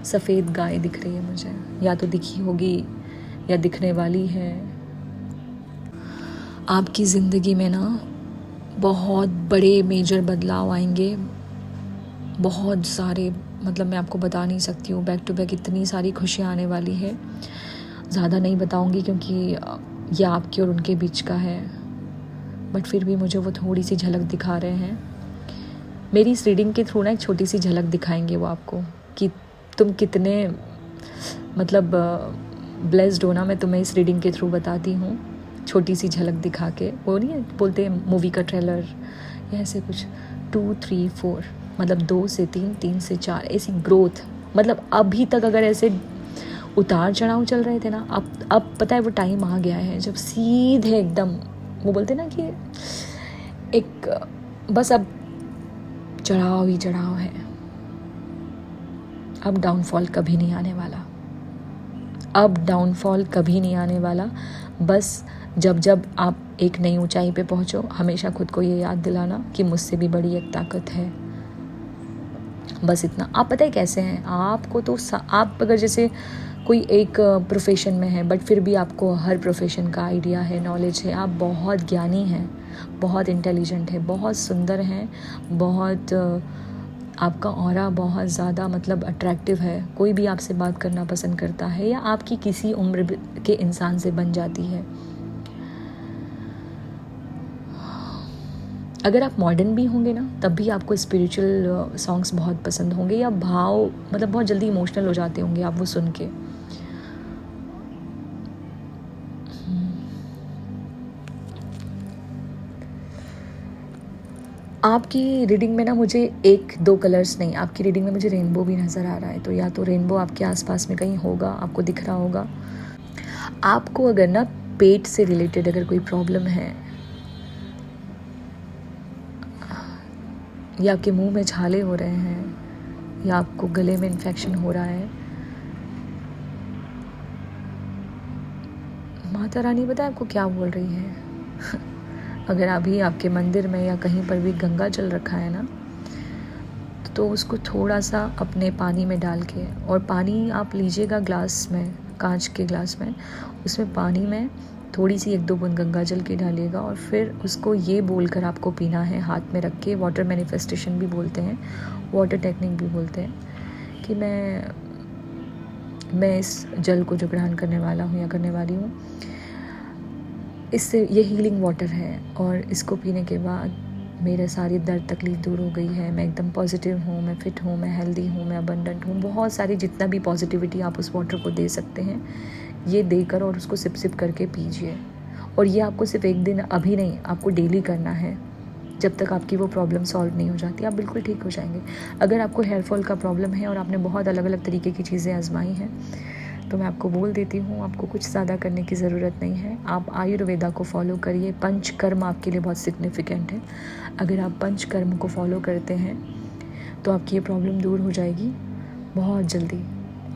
सफ़ेद गाय दिख रही है मुझे, या तो दिखी होगी या दिखने वाली है। आपकी ज़िंदगी में ना बहुत बड़े मेजर बदलाव आएंगे, बहुत सारे, मतलब मैं आपको बता नहीं सकती हूँ। बैक टू बैक इतनी सारी खुशियाँ आने वाली है। ज़्यादा नहीं बताऊँगी क्योंकि ये आपके और उनके बीच का है, बट फिर भी मुझे वो थोड़ी सी झलक दिखा रहे हैं। मेरी इस रीडिंग के थ्रू ना एक छोटी सी झलक दिखाएंगे वो आपको कि तुम कितने मतलब ब्लेस्ड हो ना। मैं तुम्हें इस रीडिंग के थ्रू बताती हूँ, छोटी सी झलक दिखा के। वो नहीं बोलते हैं मूवी का ट्रेलर या ऐसे कुछ, 2, 3, 4, मतलब 2 से 3, 3 से 4, ऐसी ग्रोथ। मतलब अभी तक अगर ऐसे उतार चढ़ाव चल रहे थे ना, अब पता है वो टाइम आ गया है जब सीधे एकदम, वो बोलते ना कि एक बस अब चढ़ाव ही चढ़ाव है। अब डाउनफॉल कभी नहीं आने वाला, अब डाउनफॉल कभी नहीं आने वाला। बस जब जब आप एक नई ऊंचाई पे पहुंचो, हमेशा खुद को ये याद दिलाना कि मुझसे भी बड़ी एक ताकत है। बस इतना। आप पता है कैसे हैं आपको, तो आप अगर जैसे कोई एक प्रोफेशन में है बट फिर भी आपको हर प्रोफेशन का आइडिया है, नॉलेज है, आप बहुत ज्ञानी हैं, बहुत इंटेलिजेंट है, बहुत सुंदर हैं, बहुत आपका ऑरा बहुत ज़्यादा मतलब अट्रैक्टिव है। कोई भी आपसे बात करना पसंद करता है या आपकी किसी उम्र के इंसान से बन जाती है। अगर आप मॉडर्न भी होंगे ना तब भी आपको स्पिरिचुअल सॉन्ग्स बहुत पसंद होंगे, या भाव मतलब बहुत जल्दी इमोशनल हो जाते होंगे आप वो सुन के। आपकी रीडिंग में ना मुझे 1-2 कलर्स नहीं, आपकी रीडिंग में मुझे रेनबो भी नज़र आ रहा है। तो या तो रेनबो आपके आसपास में कहीं होगा, आपको दिख रहा होगा। आपको अगर ना पेट से रिलेटेड अगर कोई प्रॉब्लम है, या आपके मुंह में छाले हो रहे हैं, या आपको गले में इन्फेक्शन हो रहा है, माता रानी पता है आपको क्या बोल रही है? अगर अभी आपके मंदिर में या कहीं पर भी गंगा जल रखा है ना, तो उसको थोड़ा सा अपने पानी में डाल के, और पानी आप लीजिएगा ग्लास में, कांच के ग्लास में, उसमें पानी में थोड़ी सी 1-2 बूंद गंगा जल की डालिएगा, और फिर उसको ये बोलकर आपको पीना है, हाथ में रख के। वाटर मैनिफेस्टेशन भी बोलते हैं, वाटर टेक्निक भी बोलते हैं कि मैं इस जल को जो ग्रहण करने वाला हूँ या करने वाली हूँ, इससे ये हीलिंग वाटर है, और इसको पीने के बाद मेरे सारी दर्द तकलीफ़ दूर हो गई है, मैं एकदम पॉजिटिव हूँ, मैं फ़िट हूँ, मैं हेल्दी हूँ, मैं अबंडेंट हूँ। बहुत सारी जितना भी पॉजिटिविटी आप उस वाटर को दे सकते हैं, ये देकर और उसको सिप सिप करके पीजिए। और ये आपको सिर्फ एक दिन अभी नहीं, आपको डेली करना है। जब तक आपकी वो प्रॉब्लम सॉल्व नहीं हो जाती, आप बिल्कुल ठीक हो जाएंगे। अगर आपको हेयर फॉल का प्रॉब्लम है और आपने बहुत अलग अलग तरीके की चीज़ें आजमाई हैं, तो मैं आपको बोल देती हूँ, आपको कुछ ज़्यादा करने की ज़रूरत नहीं है। आप आयुर्वेदा को फॉलो करिए। पंचकर्म आपके लिए बहुत सिग्निफिकेंट है। अगर आप पंचकर्म को फॉलो करते हैं तो आपकी ये प्रॉब्लम दूर हो जाएगी बहुत जल्दी।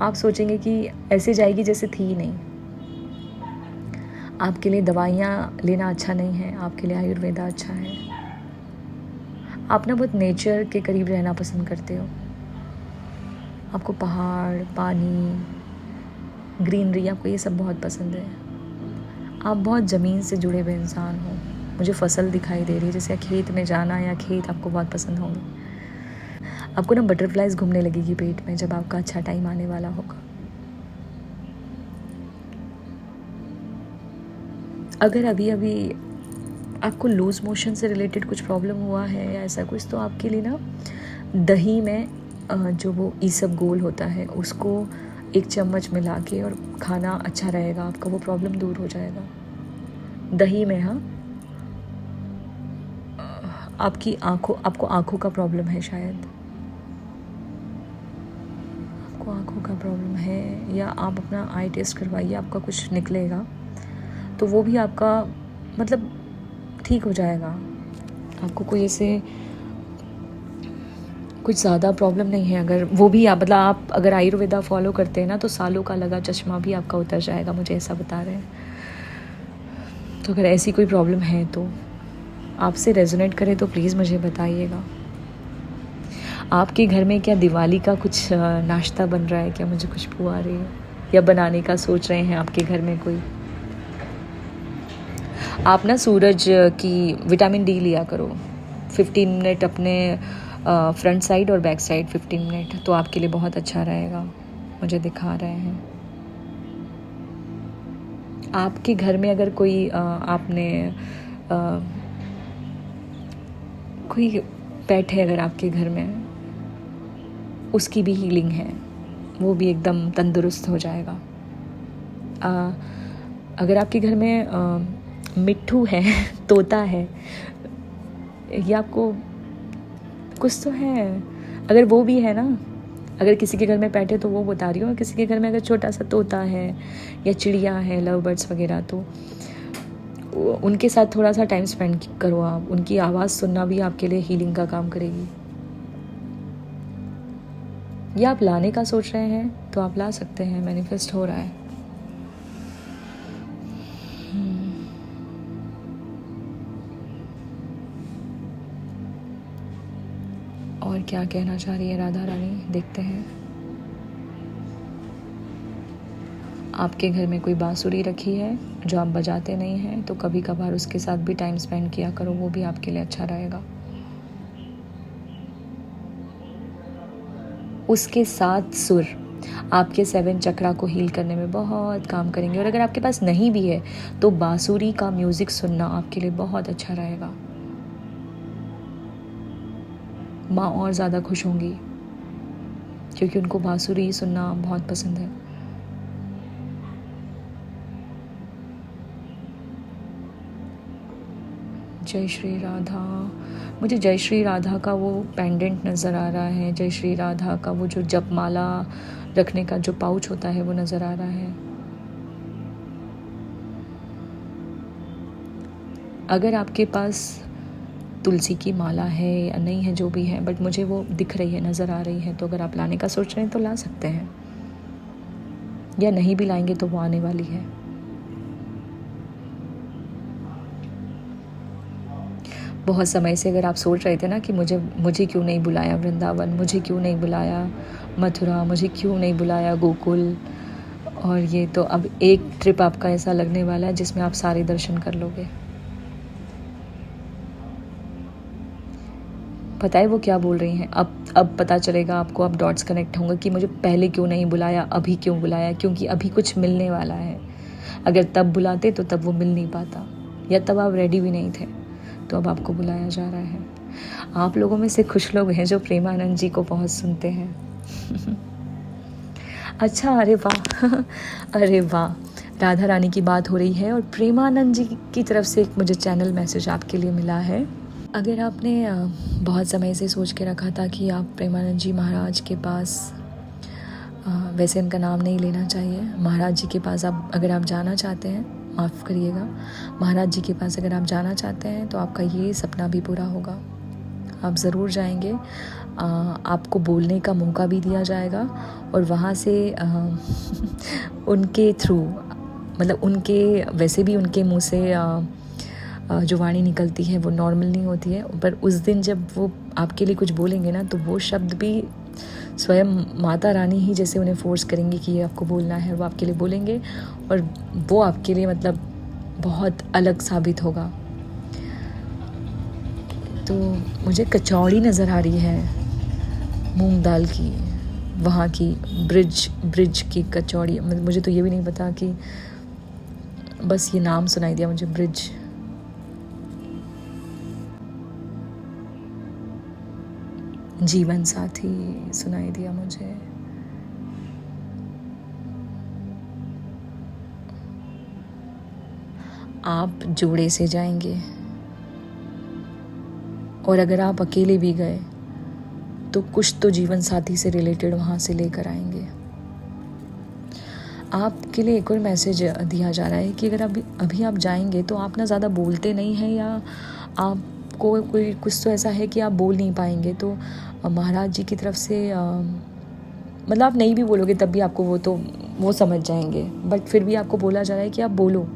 आप सोचेंगे कि ऐसे जाएगी जैसे थी ही नहीं। आपके लिए दवाइयाँ लेना अच्छा नहीं है, आपके लिए आयुर्वेदा अच्छा है। आप ना बहुत नेचर के करीब रहना पसंद करते हो, आपको पहाड़, पानी, ग्रीनरी, आपको ये सब बहुत पसंद है। आप बहुत ज़मीन से जुड़े हुए इंसान हो। मुझे फसल दिखाई दे रही है, जैसे खेत में जाना या खेत आपको बहुत पसंद होंगे। आपको ना बटरफ्लाइज घूमने लगेगी पेट में जब आपका अच्छा टाइम आने वाला होगा। अगर अभी अभी आपको लूज़ मोशन से रिलेटेड कुछ प्रॉब्लम हुआ है या ऐसा कुछ, तो आपके लिए ना दही में जो वो ईसबगोल होता है उसको 1 चम्मच मिला के और खाना अच्छा रहेगा, आपका वो प्रॉब्लम दूर हो जाएगा। दही में, हाँ। आपको आँखों का प्रॉब्लम है शायद, आपको आपको आँखों का प्रॉब्लम है या आप अपना आई टेस्ट करवाइए, आपका कुछ निकलेगा तो वो भी आपका मतलब ठीक हो जाएगा। आपको कोई ऐसे कुछ ज़्यादा प्रॉब्लम नहीं है। अगर वो भी आप मतलब आप अगर आयुर्वेदा फॉलो करते हैं ना तो सालों का लगा चश्मा भी आपका उतर जाएगा, मुझे ऐसा बता रहे हैं। तो अगर ऐसी कोई प्रॉब्लम है तो आपसे रेजोनेट करे तो प्लीज़ मुझे बताइएगा। आपके घर में क्या दिवाली का कुछ नाश्ता बन रहा है क्या? मुझे खुशबू आ रही है, या बनाने का सोच रहे हैं आपके घर में कोई? आप ना सूरज की विटामिन डी लिया करो 15 मिनट अपने फ्रंट साइड और बैक साइड 15 मिनट, तो आपके लिए बहुत अच्छा रहेगा, मुझे दिखा रहे हैं। आपके घर में अगर कोई आपने कोई पेट है अगर आपके घर में, उसकी भी हीलिंग है, वो भी एकदम तंदुरुस्त हो जाएगा। अगर आपके घर में मिट्ठू है तोता है या आपको कुछ तो है, अगर वो भी है ना, अगर किसी के घर में पेट है तो वो बता रही हूँ, किसी के घर में अगर छोटा सा तोता है या चिड़िया है, लव बर्ड्स वगैरह, तो उनके साथ थोड़ा सा टाइम स्पेंड करो आप। उनकी आवाज़ सुनना भी आपके लिए हीलिंग का काम करेगी। या आप लाने का सोच रहे हैं तो आप ला सकते हैं, मैनिफेस्ट हो रहा है। और क्या कहना चाह रही है राधा रानी, देखते हैं। आपके घर में कोई बांसुरी रखी है जो आप बजाते नहीं हैं, तो कभी कभार उसके साथ भी टाइम स्पेंड किया करो, वो भी आपके लिए अच्छा रहेगा। उसके साथ सुर आपके 7 चक्रा को हील करने में बहुत काम करेंगे। और अगर आपके पास नहीं भी है तो बांसुरी का म्यूज़िक सुनना आपके लिए बहुत अच्छा रहेगा। माँ और ज़्यादा खुश होंगी क्योंकि उनको बांसुरी सुनना बहुत पसंद है। जय श्री राधा। मुझे जय श्री राधा का वो पेंडेंट नज़र आ रहा है, जय श्री राधा का वो जो जपमाला रखने का जो पाउच होता है वो नज़र आ रहा है। अगर आपके पास तुलसी की माला है या नहीं है, जो भी है, बट मुझे वो दिख रही है, नज़र आ रही है, तो अगर आप लाने का सोच रहे हैं तो ला सकते हैं, या नहीं भी लाएंगे तो वो आने वाली है। बहुत समय से अगर आप सोच रहे थे ना कि मुझे क्यों नहीं बुलाया वृंदावन, मुझे क्यों नहीं बुलाया मथुरा, मुझे क्यों नहीं बुलाया गोकुल, और ये तो अब एक ट्रिप आपका ऐसा लगने वाला है जिसमें आप सारे दर्शन कर लोगे। पता है वो क्या बोल रही हैं? अब पता चलेगा आपको, अब डॉट्स कनेक्ट होंगे कि मुझे पहले क्यों नहीं बुलाया, अभी क्यों बुलाया, क्योंकि अभी कुछ मिलने वाला है। अगर तब बुलाते तो तब वो मिल नहीं पाता, या तब आप रेडी भी नहीं थे, तो अब आपको बुलाया जा रहा है। आप लोगों में से कुछ लोग हैं जो प्रेमानंद जी को बहुत सुनते हैं। अच्छा, अरे वाह। अरे वाह, राधा रानी की बात हो रही है और प्रेमानंद जी की तरफ से एक मुझे चैनल मैसेज आपके लिए मिला है। अगर आपने बहुत समय से सोच के रखा था कि आप प्रेमानंद जी महाराज के पास, वैसे इनका नाम नहीं लेना चाहिए, महाराज जी के पास आप अगर आप जाना चाहते हैं, माफ़ करिएगा, महाराज जी के पास अगर आप जाना चाहते हैं तो आपका ये सपना भी पूरा होगा। आप ज़रूर जाएंगे, आपको बोलने का मौका भी दिया जाएगा, और वहाँ से उनके थ्रू, मतलब उनके वैसे भी उनके मुंह से जो वाणी निकलती है वो नॉर्मल नहीं होती है, पर उस दिन जब वो आपके लिए कुछ बोलेंगे ना, तो वो शब्द भी स्वयं माता रानी ही जैसे उन्हें फोर्स करेंगे कि ये आपको बोलना है, वो आपके लिए बोलेंगे, और वो आपके लिए मतलब बहुत अलग साबित होगा। तो मुझे कचौड़ी नज़र आ रही है मूंग दाल की, वहाँ की ब्रिज की कचौड़ी। मुझे तो ये भी नहीं पता कि, बस ये नाम सुनाई दिया मुझे, ब्रिज। जीवन साथी सुनाई दिया मुझे। आप जोड़े से जाएंगे, और अगर आप अकेले भी गए तो कुछ तो जीवन साथी से रिलेटेड वहाँ से लेकर आएंगे। आपके लिए एक और मैसेज दिया जा रहा है कि अगर अभी आप जाएंगे तो आप ना ज़्यादा बोलते नहीं हैं, या आपको कोई कुछ तो ऐसा है कि आप बोल नहीं पाएंगे। तो महाराज जी की तरफ से मतलब आप नहीं भी बोलोगे तब भी आपको वो समझ जाएंगे, बट फिर भी आपको बोला जा रहा है कि आप बोलो।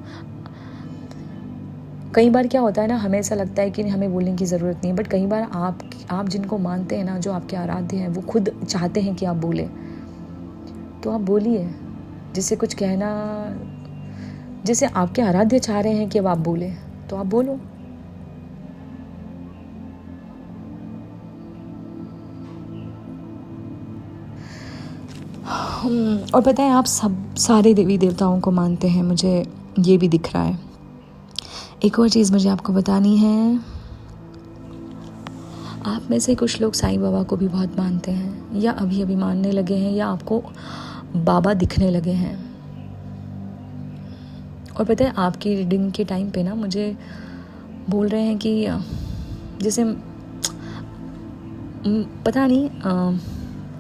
कई बार क्या होता है ना, हमें ऐसा लगता है कि हमें बोलने की ज़रूरत नहीं, बट कई बार आप जिनको मानते हैं ना, जो आपके आराध्य हैं, वो खुद चाहते हैं कि आप बोलें, तो आप बोलिए। जिससे कुछ कहना, जैसे आपके आराध्य चाह रहे हैं कि अब आप बोलें, तो आप बोलो। और पता है, आप सारे देवी देवताओं को मानते हैं, मुझे ये भी दिख रहा है। एक और चीज़ मुझे आपको बतानी है, आप में से कुछ लोग साईं बाबा को भी बहुत मानते हैं, या अभी अभी मानने लगे हैं, या आपको बाबा दिखने लगे हैं। और पता है, आपकी रीडिंग के टाइम पे ना मुझे बोल रहे हैं कि जैसे पता नहीं,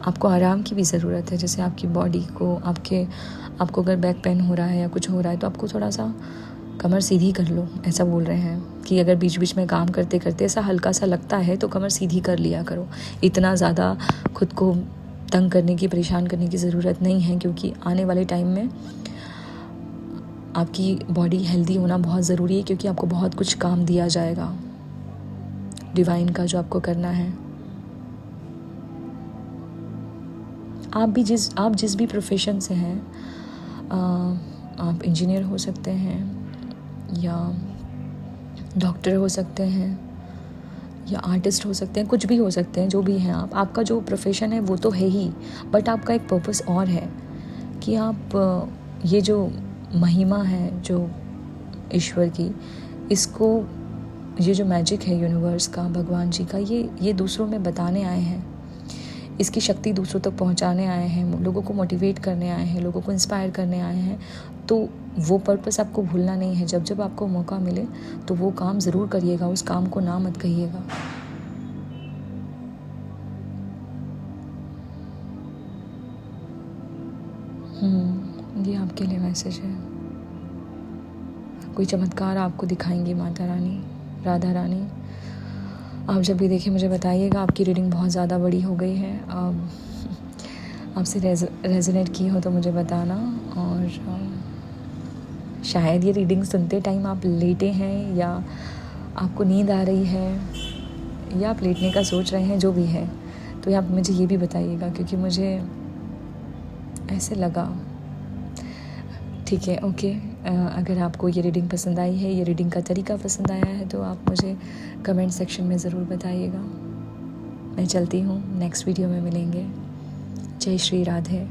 आपको आराम की भी ज़रूरत है। जैसे आपकी बॉडी को आपको अगर बैक पेन हो रहा है या कुछ हो रहा है, तो आपको थोड़ा सा कमर सीधी कर लो, ऐसा बोल रहे हैं। कि अगर बीच बीच में काम करते करते ऐसा हल्का सा लगता है तो कमर सीधी कर लिया करो। इतना ज़्यादा खुद को तंग करने की, परेशान करने की ज़रूरत नहीं है, क्योंकि आने वाले टाइम में आपकी बॉडी हेल्दी होना बहुत ज़रूरी है, क्योंकि आपको बहुत कुछ काम दिया जाएगा डिवाइन का, जो आपको करना है। आप जिस भी प्रोफेशन से हैं, आप इंजीनियर हो सकते हैं, या डॉक्टर हो सकते हैं, या आर्टिस्ट हो सकते हैं, कुछ भी हो सकते हैं, जो भी हैं आप। आपका जो प्रोफेशन है वो तो है ही, बट आपका एक पर्पस और है कि आप ये जो महिमा है जो ईश्वर की, इसको, ये जो मैजिक है यूनिवर्स का, भगवान जी का, ये दूसरों में बताने आए हैं। इसकी शक्ति दूसरों तक पहुंचाने आए हैं, लोगों को मोटिवेट करने आए हैं, लोगों को इंस्पायर करने आए हैं। तो वो पर्पस आपको भूलना नहीं है। जब आपको मौका मिले तो वो काम ज़रूर करिएगा, उस काम को ना मत कहिएगा। ये आपके लिए मैसेज है। कोई चमत्कार आपको दिखाएंगी माता रानी, राधा रानी। आप जब भी देखें मुझे बताइएगा। आपकी रीडिंग बहुत ज़्यादा बड़ी हो गई है, आपसे रेजोनेट की हो तो मुझे बताना। और शायद ये रीडिंग सुनते टाइम आप लेटे हैं, या आपको नींद आ रही है, या आप लेटने का सोच रहे हैं, जो भी है, तो आप मुझे ये भी बताइएगा, क्योंकि मुझे ऐसे लगा। ठीक है, ओके। अगर आपको ये रीडिंग पसंद आई है, ये रीडिंग का तरीका पसंद आया है, तो आप मुझे कमेंट सेक्शन में ज़रूर बताइएगा। मैं चलती हूँ, नेक्स्ट वीडियो में मिलेंगे। जय श्री राधे।